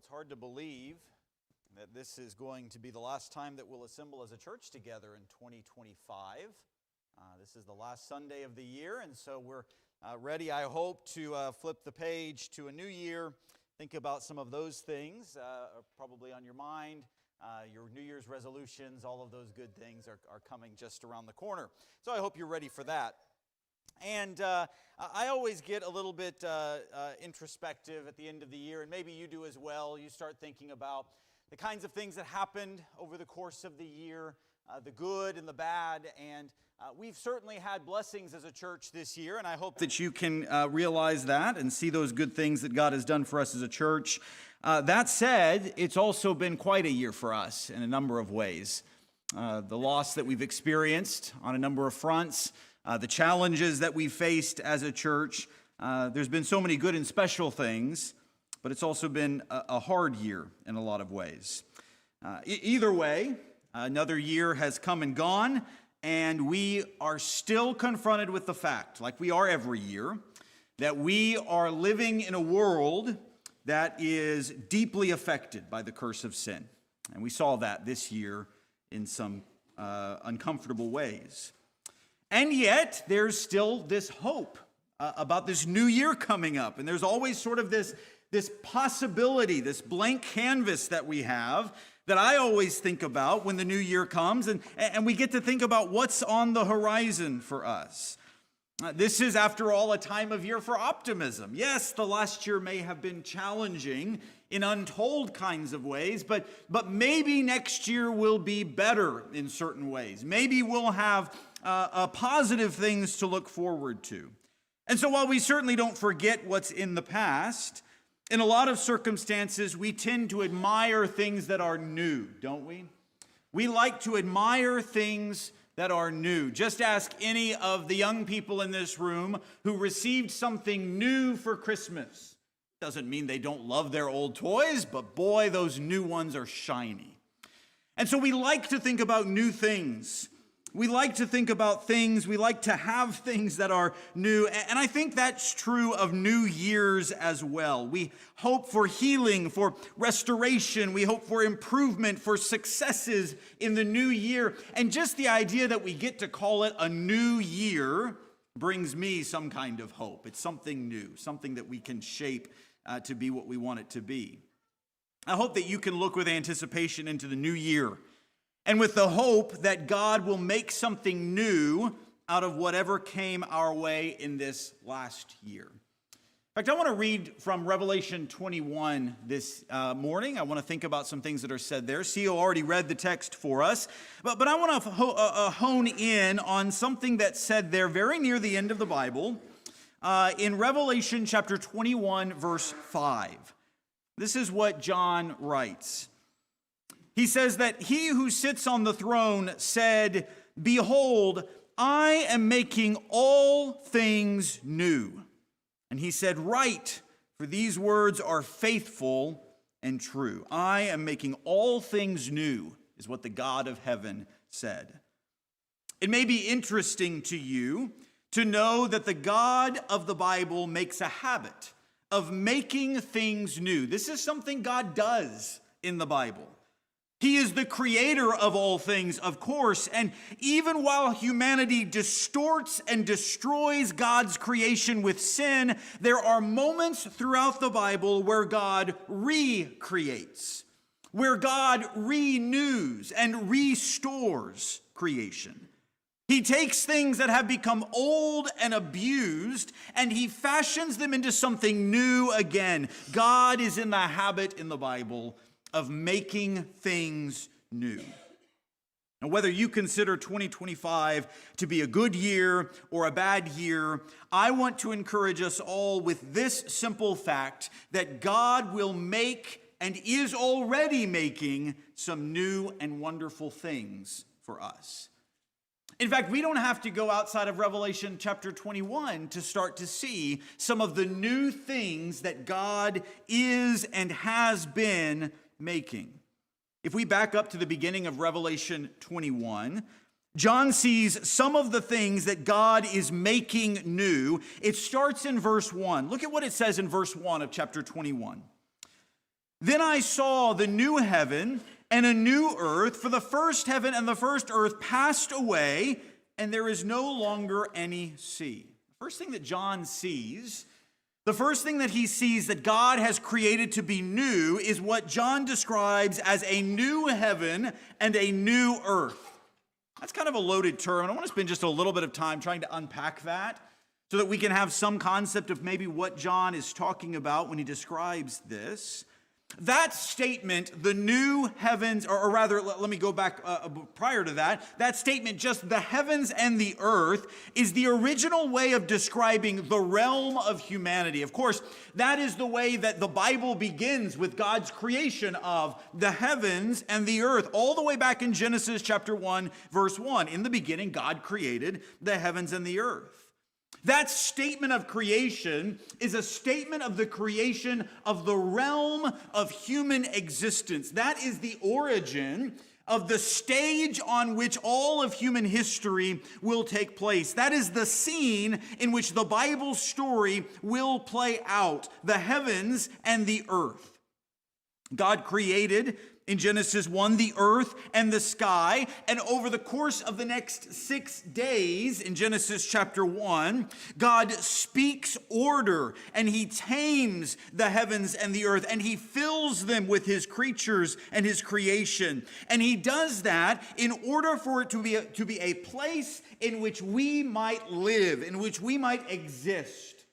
it's hard to believe that this is going to be the last time that we'll assemble as a church together in 2025. This is the last Sunday of the year, and so we're ready, I hope, to flip the page to a new year. Think about some of those things are probably on your mind. Your New Year's resolutions, all of those good things are coming just around the corner. So I hope you're ready for that. And I always get a little bit introspective at the end of the year, and maybe you do as well. You start thinking about the kinds of things that happened over the course of the year, the good and the bad, and we've certainly had blessings as a church this year, and I hope that you can realize that and see those good things that God has done for us as a church. That said, it's also been quite a year for us in a number of ways. The loss that we've experienced on a number of fronts, the challenges that we've faced as a church. There's been so many good and special things, but it's also been a hard year in a lot of ways. Either way, another year has come and gone, and we are still confronted with the fact, like we are every year, that we are living in a world that is deeply affected by the curse of sin. And we saw that this year in some uncomfortable ways. And yet, there's still this hope about this new year coming up. And there's always sort of this possibility, this blank canvas that we have that I always think about when the new year comes. And we get to think about what's on the horizon for us. This is, after all, a time of year for optimism. Yes, the last year may have been challenging in untold kinds of ways, but maybe next year will be better in certain ways. Maybe we'll have positive things to look forward to. And so while we certainly don't forget what's in the past, in a lot of circumstances, we tend to admire things that are new, don't we? We like to admire things that are new. Just ask any of the young people in this room who received something new for Christmas. Doesn't mean they don't love their old toys, but boy, those new ones are shiny. And so we like to think about new things. We like to think about things. We like to have things that are new. And I think that's true of New Year's as well. We hope for healing, for restoration. We hope for improvement, for successes in the new year. And just the idea that we get to call it a new year brings me some kind of hope. It's something new, something that we can shape to be what we want it to be. I hope that you can look with anticipation into the new year, and with the hope that God will make something new out of whatever came our way in this last year. In fact, I want to read from Revelation 21 this morning. I want to think about some things that are said there. CEO already read the text for us, but I want to hone in on something that's said there very near the end of the Bible in Revelation chapter 21, verse 5. This is what John writes. He says that he who sits on the throne said, "Behold, I am making all things new." And he said, "Write, for these words are faithful and true." I am making all things new, is what the God of heaven said. It may be interesting to you to know that the God of the Bible makes a habit of making things new. This is something God does in the Bible. He is the creator of all things, of course, and even while humanity distorts and destroys God's creation with sin, there are moments throughout the Bible where God recreates, where God renews and restores creation. He takes things that have become old and abused, and he fashions them into something new again. God is in the habit in the Bible of making things new. Now, whether you consider 2025 to be a good year or a bad year, I want to encourage us all with this simple fact that God will make and is already making some new and wonderful things for us. In fact, we don't have to go outside of Revelation chapter 21 to start to see some of the new things that God is and has been making. If we back up to the beginning of Revelation 21, John sees some of the things that God is making new. It starts in verse 1. Look at what it says in verse 1 of chapter 21. Then I saw the new heaven and a new earth, for the first heaven and the first earth passed away, and there is no longer any sea. The first thing that John sees, the first thing that he sees that God has created to be new is what John describes as a new heaven and a new earth. That's kind of a loaded term, and I want to spend just a little bit of time trying to unpack that so that we can have some concept of maybe what John is talking about when he describes this. That statement, the new heavens, or rather, let me go back prior to that. That statement, just the heavens and the earth, is the original way of describing the realm of humanity. Of course, that is the way that the Bible begins, with God's creation of the heavens and the earth, all the way back in Genesis chapter 1, verse 1. In the beginning, God created the heavens and the earth. That statement of creation is a statement of the creation of the realm of human existence. That is the origin of the stage on which all of human history will take place. That is the scene in which the Bible story will play out, the heavens and the earth. God created in Genesis 1, the earth and the sky, and over the course of the next 6 days in Genesis chapter 1, God speaks order, and he tames the heavens and the earth, and he fills them with his creatures and his creation. And he does that in order for it to be a place in which we might live, in which we might exist.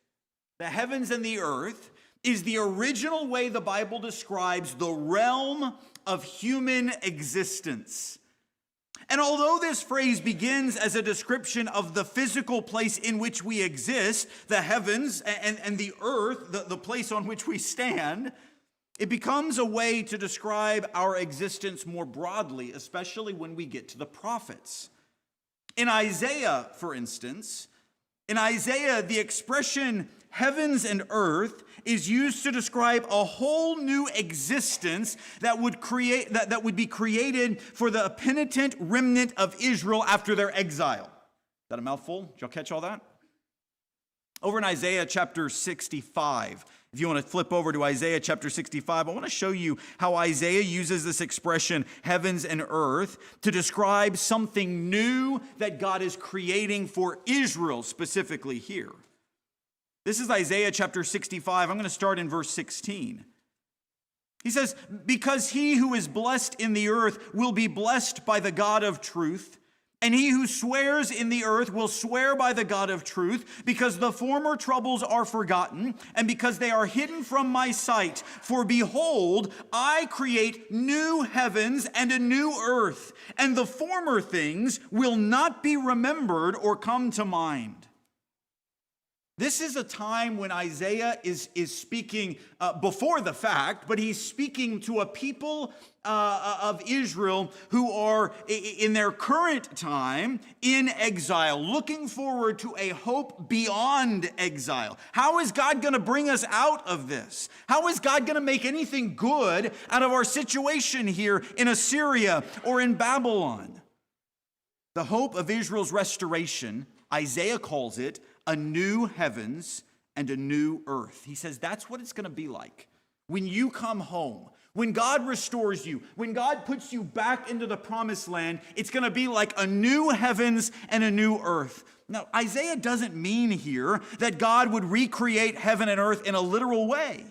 The heavens and the earth is the original way the Bible describes the realm of human existence. And although this phrase begins as a description of the physical place in which we exist, the heavens and the earth, the place on which we stand, it becomes a way to describe our existence more broadly, especially when we get to the prophets. In Isaiah, for instance, the expression heavens and earth is used to describe a whole new existence that would be created for the penitent remnant of Israel after their exile. Is that a mouthful? Did y'all catch all that? Over in Isaiah chapter 65, if you want to flip over to Isaiah chapter 65, I want to show you how Isaiah uses this expression, heavens and earth, to describe something new that God is creating for Israel specifically here. This is Isaiah chapter 65. I'm going to start in verse 16. He says, "Because he who is blessed in the earth will be blessed by the God of truth, and he who swears in the earth will swear by the God of truth, because the former troubles are forgotten, and because they are hidden from my sight. For behold, I create new heavens and a new earth, and the former things will not be remembered or come to mind." This is a time when Isaiah is speaking before the fact, but he's speaking to a people of Israel who are in their current time in exile, looking forward to a hope beyond exile. How is God going to bring us out of this? How is God going to make anything good out of our situation here in Assyria or in Babylon? The hope of Israel's restoration, Isaiah calls it a new heavens and a new earth. He says that's what it's going to be like when you come home. When God restores you, when God puts you back into the promised land, it's going to be like a new heavens and a new earth. Now, Isaiah doesn't mean here that God would recreate heaven and earth in a literal way.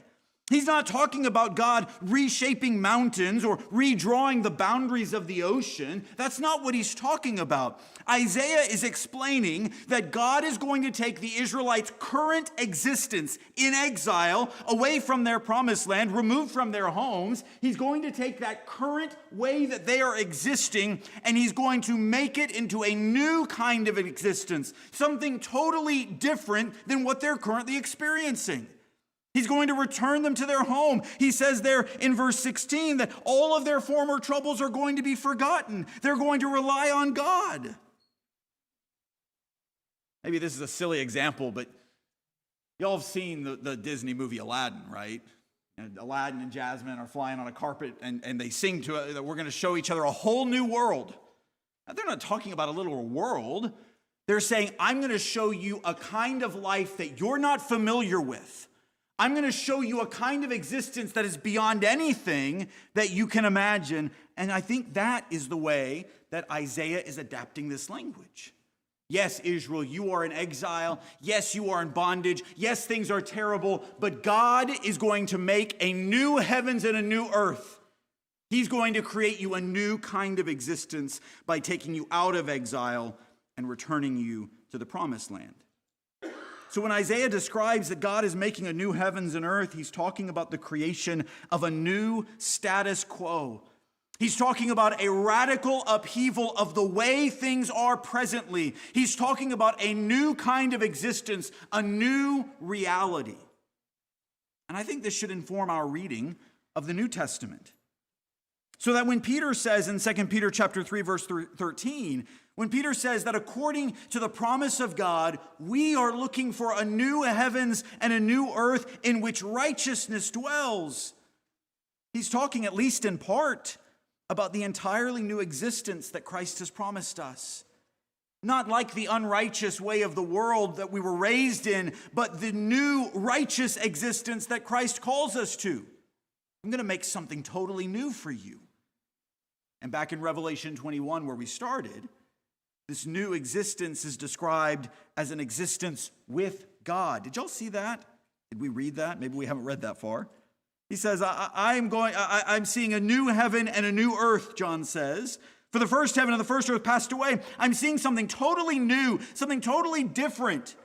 He's not talking about God reshaping mountains or redrawing the boundaries of the ocean. That's not what he's talking about. Isaiah is explaining that God is going to take the Israelites' current existence in exile, away from their promised land, removed from their homes. He's going to take that current way that they are existing, and he's going to make it into a new kind of existence, something totally different than what they're currently experiencing. He's going to return them to their home. He says there in verse 16 that all of their former troubles are going to be forgotten. They're going to rely on God. Maybe this is a silly example, but y'all have seen the Disney movie Aladdin, right? And Aladdin and Jasmine are flying on a carpet and they sing to it that we're going to show each other a whole new world. Now, they're not talking about a literal world. They're saying, I'm going to show you a kind of life that you're not familiar with. I'm going to show you a kind of existence that is beyond anything that you can imagine. And I think that is the way that Isaiah is adapting this language. Yes, Israel, you are in exile. Yes, you are in bondage. Yes, things are terrible. But God is going to make a new heavens and a new earth. He's going to create you a new kind of existence by taking you out of exile and returning you to the promised land. So when Isaiah describes that God is making a new heavens and earth, he's talking about the creation of a new status quo. He's talking about a radical upheaval of the way things are presently. He's talking about a new kind of existence, a new reality. And I think this should inform our reading of the New Testament. So that when Peter says in 2 Peter chapter 3, verse 13, when Peter says that according to the promise of God, we are looking for a new heavens and a new earth in which righteousness dwells, he's talking at least in part about the entirely new existence that Christ has promised us. Not like the unrighteous way of the world that we were raised in, but the new righteous existence that Christ calls us to. I'm going to make something totally new for you. And back in Revelation 21, where we started, this new existence is described as an existence with God. Did y'all see that? Did we read that? Maybe we haven't read that far. He says, I'm seeing a new heaven and a new earth, John says. For the first heaven and the first earth passed away. I'm seeing something totally new, something totally different.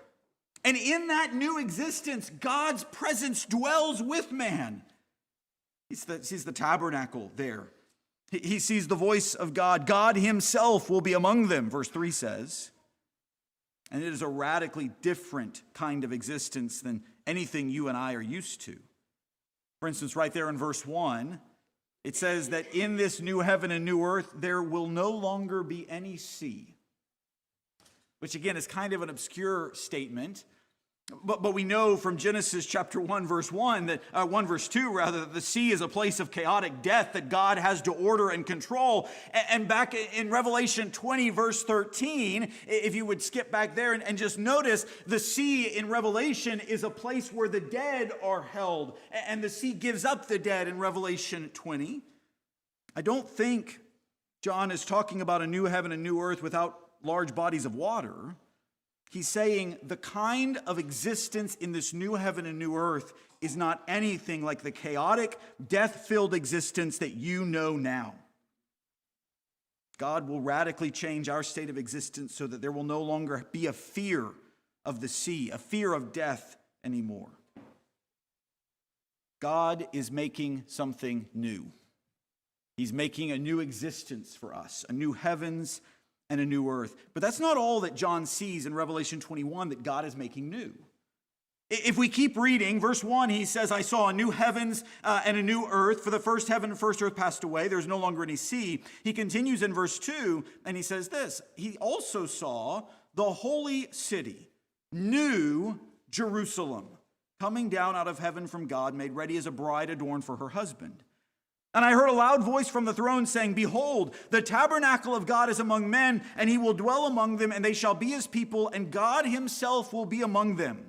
And in that new existence, God's presence dwells with man. He sees the tabernacle there. He sees the voice of God. God himself will be among them, verse 3 says. And it is a radically different kind of existence than anything you and I are used to. For instance, right there in verse 1, it says that in this new heaven and new earth, there will no longer be any sea. Which again is kind of an obscure statement. But we know from Genesis chapter 1, verse 1, that 1 verse 2, rather, that the sea is a place of chaotic death that God has to order and control. And back in Revelation 20, verse 13, if you would skip back there and just notice, the sea in Revelation is a place where the dead are held. And the sea gives up the dead in Revelation 20. I don't think John is talking about a new heaven and new earth without large bodies of water. He's saying the kind of existence in this new heaven and new earth is not anything like the chaotic, death-filled existence that you know now. God will radically change our state of existence so that there will no longer be a fear of the sea, a fear of death anymore. God is making something new. He's making a new existence for us, a new heavens and a new earth. But that's not all that John sees in Revelation 21 that God is making new. If we keep reading, verse 1, he says, I saw a new heavens and a new earth, for the first heaven and first earth passed away. There's no longer any sea. He continues in verse 2, and he says this, he also saw the holy city, New Jerusalem, coming down out of heaven from God, made ready as a bride adorned for her husband. And I heard a loud voice from the throne saying, behold, the tabernacle of God is among men, and he will dwell among them, and they shall be his people, and God himself will be among them.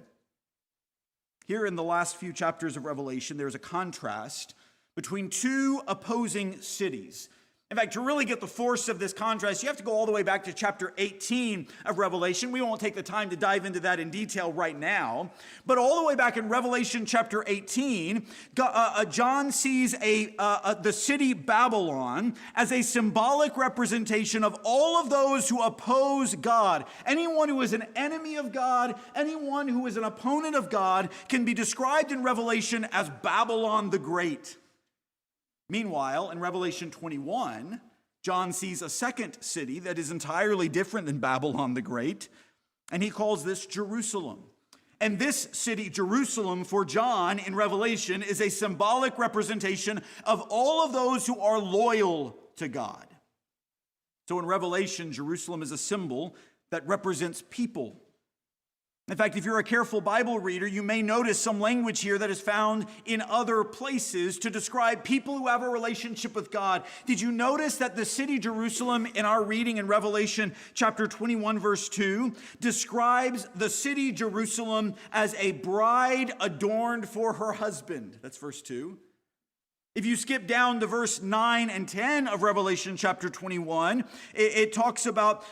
Here in the last few chapters of Revelation, there's a contrast between two opposing cities. In fact, to really get the force of this contrast, you have to go all the way back to chapter 18 of Revelation. We won't take the time to dive into that in detail right now. But all the way back in Revelation chapter 18, John sees the city Babylon as a symbolic representation of all of those who oppose God. Anyone who is an enemy of God, anyone who is an opponent of God, can be described in Revelation as Babylon the Great. Meanwhile, in Revelation 21, John sees a second city that is entirely different than Babylon the Great, and he calls this Jerusalem. And this city, Jerusalem, for John in Revelation, is a symbolic representation of all of those who are loyal to God. So in Revelation, Jerusalem is a symbol that represents people. In fact, if you're a careful Bible reader, you may notice some language here that is found in other places to describe people who have a relationship with God. Did you notice that the city Jerusalem in our reading in Revelation chapter 21, verse 2, describes the city Jerusalem as a bride adorned for her husband? That's verse 2. If you skip down to verse 9 and 10 of Revelation chapter 21, it talks about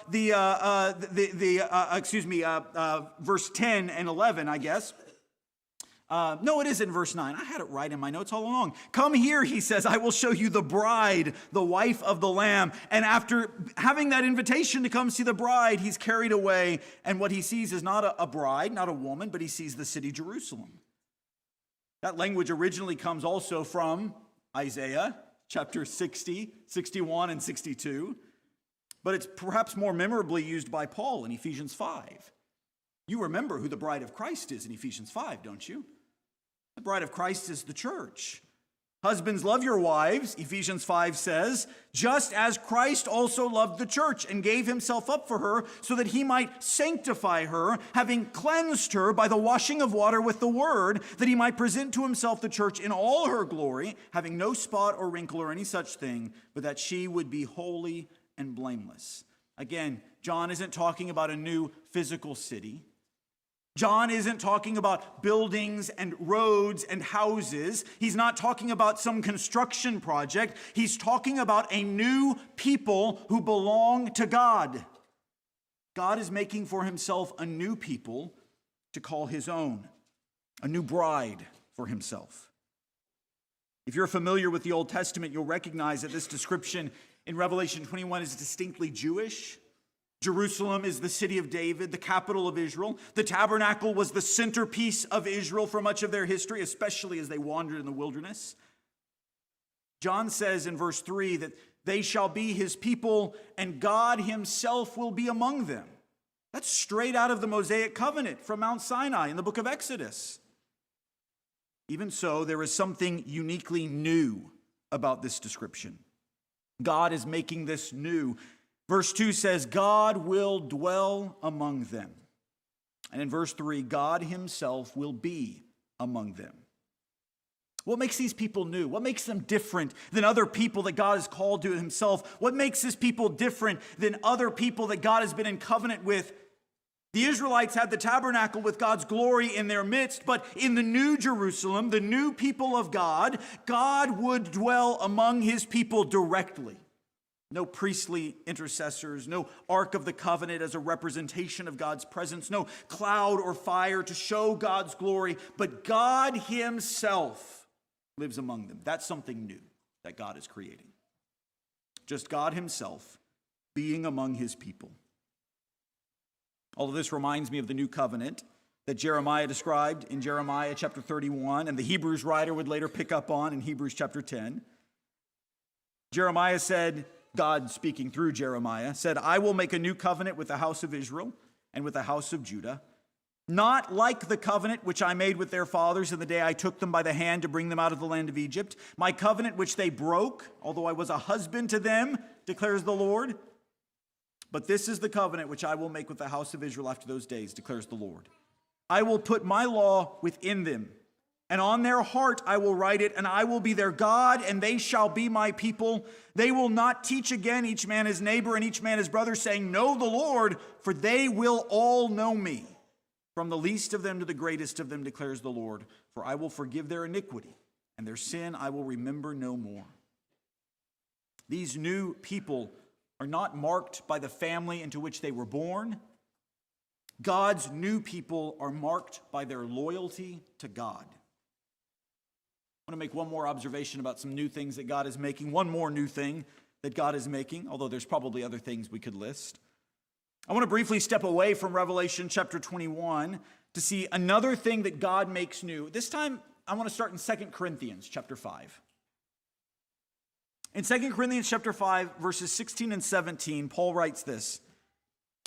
verse 10 and 11, I guess. No, it is in verse 9. I had it right in my notes all along. Come here, he says, I will show you the bride, the wife of the Lamb. And after having that invitation to come see the bride, he's carried away. And what he sees is not a bride, not a woman, but he sees the city Jerusalem. That language originally comes also from Isaiah chapter 60, 61, and 62. But it's perhaps more memorably used by Paul in Ephesians 5. You remember who the bride of Christ is in Ephesians 5, don't you? The bride of Christ is the church. Husbands, love your wives, Ephesians 5 says, just as Christ also loved the church and gave himself up for her so that he might sanctify her, having cleansed her by the washing of water with the word, that he might present to himself the church in all her glory, having no spot or wrinkle or any such thing, but that she would be holy and blameless. Again, John isn't talking about a new physical city. John isn't talking about buildings and roads and houses. He's not talking about some construction project. He's talking about a new people who belong to God. God is making for himself a new people to call his own, a new bride for himself. If you're familiar with the Old Testament, you'll recognize that this description in Revelation 21 is distinctly Jewish. Jerusalem is the city of David, the capital of Israel. The tabernacle was the centerpiece of Israel for much of their history, especially as they wandered in the wilderness. John says in verse 3 that they shall be his people and God himself will be among them. That's straight out of the Mosaic covenant from Mount Sinai in the book of Exodus. Even so, there is something uniquely new about this description. God is making this new. Verse 2 says, God will dwell among them. And in verse 3, God himself will be among them. What makes these people new? What makes them different than other people that God has called to himself? What makes this people different than other people that God has been in covenant with? The Israelites had the tabernacle with God's glory in their midst, but in the new Jerusalem, the new people of God, God would dwell among his people directly. No priestly intercessors, no Ark of the Covenant as a representation of God's presence, no cloud or fire to show God's glory, but God himself lives among them. That's something new that God is creating. Just God himself being among his people. All of this reminds me of the new covenant that Jeremiah described in Jeremiah chapter 31, and the Hebrews writer would later pick up on in Hebrews chapter 10. Jeremiah said, God speaking through Jeremiah, said, I will make a new covenant with the house of Israel and with the house of Judah, not like the covenant which I made with their fathers in the day I took them by the hand to bring them out of the land of Egypt, my covenant which they broke, although I was a husband to them, declares the Lord. But this is the covenant which I will make with the house of Israel after those days, declares the Lord. I will put my law within them, and on their heart I will write it, and I will be their God, and they shall be my people. They will not teach again each man his neighbor and each man his brother, saying, know the Lord, for they will all know me. From the least of them to the greatest of them, declares the Lord. For I will forgive their iniquity, and their sin I will remember no more. These new people are not marked by the family into which they were born. God's new people are marked by their loyalty to God. I want to make one more observation about some new things that God is making. One more new thing that God is making, although there's probably other things we could list. I want to briefly step away from Revelation chapter 21 to see another thing that God makes new. This time, I want to start in 2 Corinthians chapter 5. In 2 Corinthians chapter 5, verses 16 and 17, Paul writes this.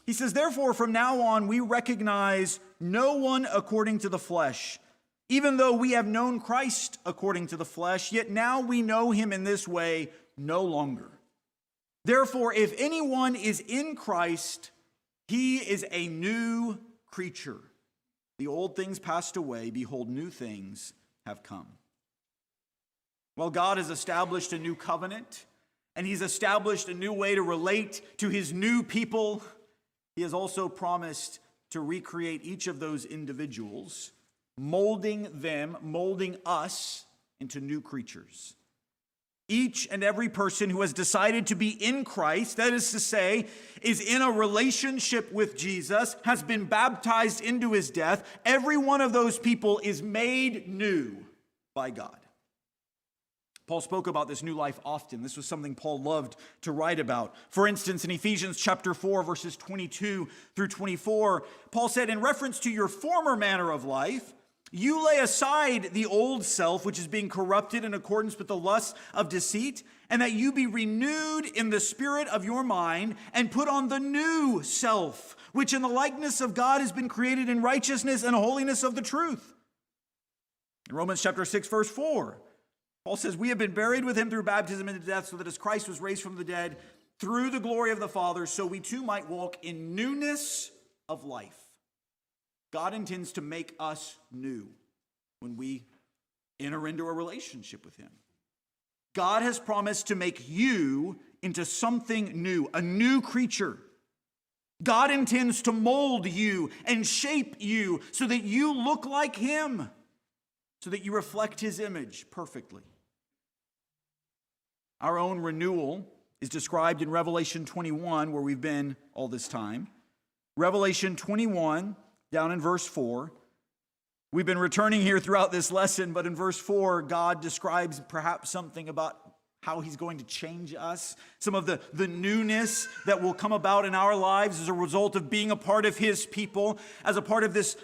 He says, therefore, from now on, we recognize no one according to the flesh. Even though we have known Christ according to the flesh, yet now we know him in this way no longer. Therefore, if anyone is in Christ, he is a new creature. The old things passed away. Behold, new things have come. Well, God has established a new covenant, and he's established a new way to relate to his new people. He has also promised to recreate each of those individuals, molding us into new creatures. Each and every person who has decided to be in Christ, that is to say, is in a relationship with Jesus, has been baptized into his death, every one of those people is made new by God. Paul spoke about this new life often. This was something Paul loved to write about. For instance, in Ephesians chapter 4, verses 22 through 24, Paul said, in reference to your former manner of life, you lay aside the old self, which is being corrupted in accordance with the lusts of deceit, and that you be renewed in the spirit of your mind, and put on the new self, which in the likeness of God has been created in righteousness and holiness of the truth. In Romans chapter 6, verse 4, Paul says, we have been buried with him through baptism into death, so that as Christ was raised from the dead through the glory of the Father, so we too might walk in newness of life. God intends to make us new when we enter into a relationship with him. God has promised to make you into something new, a new creature. God intends to mold you and shape you so that you look like him, so that you reflect his image perfectly. Our own renewal is described in Revelation 21, where we've been all this time. Revelation 21, down in verse 4. We've been returning here throughout this lesson, but in verse 4, God describes perhaps something about how he's going to change us, some of the newness that will come about in our lives as a result of being a part of his people, as a part of this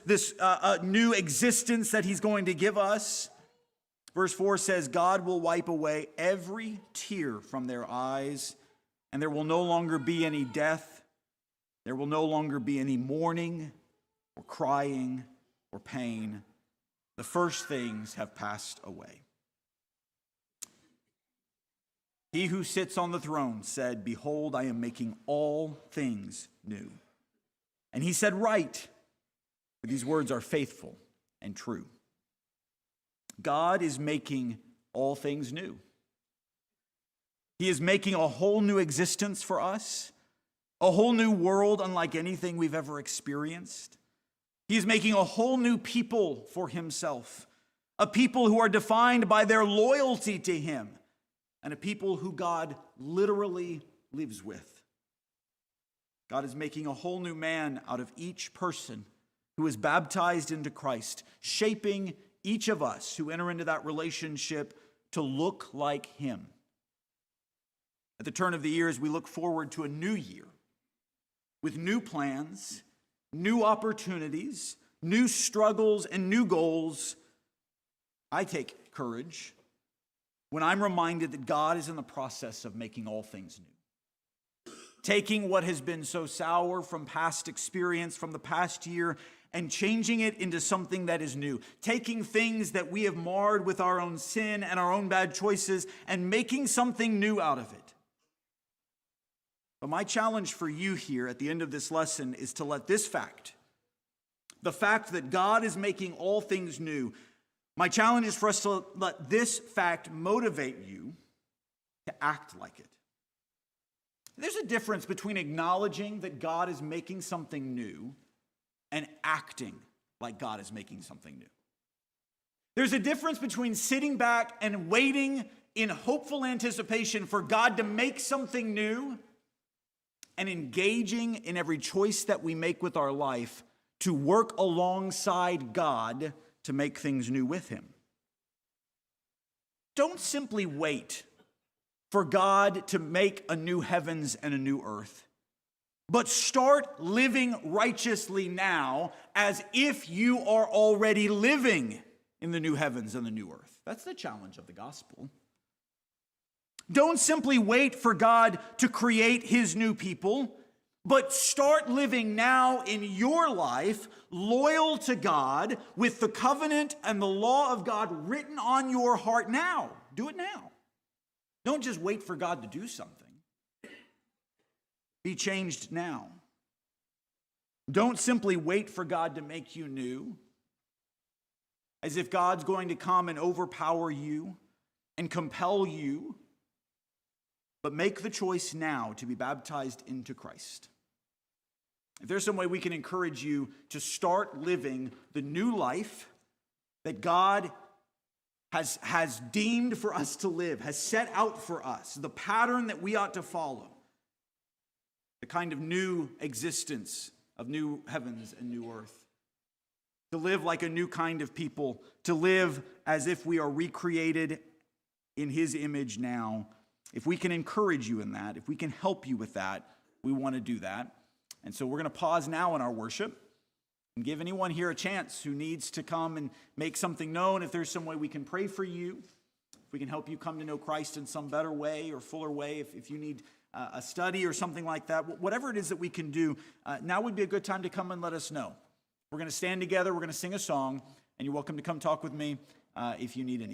new existence that he's going to give us. Verse 4 says, God will wipe away every tear from their eyes, and there will no longer be any death. There will no longer be any mourning or crying or pain. The first things have passed away. He who sits on the throne said, behold, I am making all things new. And he said, right, for these words are faithful and true. God is making all things new. He is making a whole new existence for us, a whole new world unlike anything we've ever experienced. He is making a whole new people for himself, a people who are defined by their loyalty to him, and a people who God literally lives with. God is making a whole new man out of each person who is baptized into Christ, shaping each of us who enter into that relationship to look like him. At the turn of the year, as we look forward to a new year with new plans, new opportunities, new struggles, and new goals, I take courage when I'm reminded that God is in the process of making all things new. Taking what has been so sour from past experience, from the past year, and changing it into something that is new. Taking things that we have marred with our own sin and our own bad choices and making something new out of it. But my challenge for you here at the end of this lesson is to let this fact, the fact that God is making all things new, my challenge is for us to let this fact motivate you to act like it. There's a difference between acknowledging that God is making something new and acting like God is making something new. There's a difference between sitting back and waiting in hopeful anticipation for God to make something new and engaging in every choice that we make with our life to work alongside God to make things new with him. Don't simply wait for God to make a new heavens and a new earth, but start living righteously now as if you are already living in the new heavens and the new earth. That's the challenge of the gospel. Don't simply wait for God to create his new people, but start living now in your life, loyal to God, with the covenant and the law of God written on your heart now. Do it now. Don't just wait for God to do something. Be changed now. Don't simply wait for God to make you new, as if God's going to come and overpower you and compel you, but make the choice now to be baptized into Christ. If there's some way we can encourage you to start living the new life that God has deemed for us to live, has set out for us, the pattern that we ought to follow, the kind of new existence of new heavens and new earth, to live like a new kind of people, to live as if we are recreated in His image now. If we can encourage you in that, if we can help you with that, we want to do that. And so we're going to pause now in our worship and give anyone here a chance who needs to come and make something known. If there's some way we can pray for you, if we can help you come to know Christ in some better way or fuller way, if you need a study or something like that, whatever it is that we can do, now would be a good time to come and let us know. We're going to stand together, we're going to sing a song, and you're welcome to come talk with me if you need anything.